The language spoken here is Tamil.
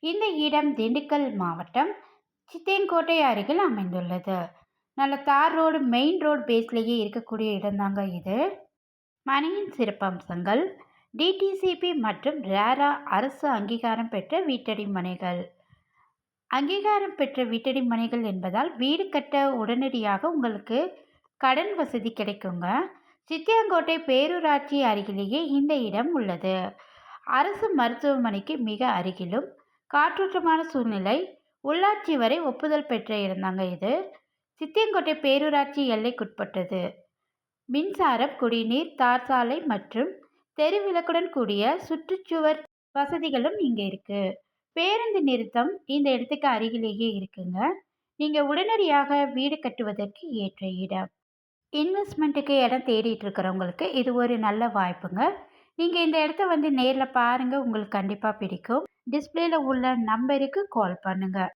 இந்த இடம் திண்டுக்கல் மாவட்டம் சித்தியங்கோட்டை அருகில் அமைந்துள்ளது. நல்ல தார் ரோடு, மெயின் ரோடு பேஸ்லேயே இருக்கக்கூடிய இடம்தாங்க இது. மனையின் சிறப்பம்சங்கள்: டிடிசிபி மற்றும் ரேரா அரசு அங்கீகாரம் பெற்ற வீட்டடி மனைகள். அங்கீகாரம் பெற்ற வீட்டடி மனைகள் என்பதால் வீடு கட்ட உடனடியாக உங்களுக்கு கடன் வசதி கிடைக்குங்க. சித்தியங்கோட்டை பேரூராட்சி அருகிலேயே இந்த இடம் உள்ளது. அரசு மருத்துவமனைக்கு மிக அருகிலும், காற்றோட்டமான சூழ்நிலை, உள்ளாட்சி வரை ஒப்புதல் பெற்ற இடம்தாங்க இது. சித்தியங்கோட்டை பேரூராட்சி எல்லைக்குட்பட்டது. மின்சாரம், குடிநீர், தார் சாலை மற்றும் தெருவிளக்குடன் கூடிய சுற்றுச்சுவர் வசதிகளும் இங்கே இருக்கு. பேருந்து நிறுத்தம் இந்த இடத்துக்கு அருகிலேயே இருக்குங்க. நீங்க உடனடியாக வீடு கட்டுவதற்கு ஏற்ற இடம். இன்வெஸ்ட்மெண்ட்டுக்கு இடம் தேடிட்டு இருக்கிறவங்களுக்கு இது ஒரு நல்ல வாய்ப்புங்க. நீங்க இந்த இடத்த வந்து நேரில் பாருங்க, உங்களுக்கு கண்டிப்பாக பிடிக்கும். டிஸ்பிளேல உள்ள நம்பருக்கு கால் பண்ணுங்க.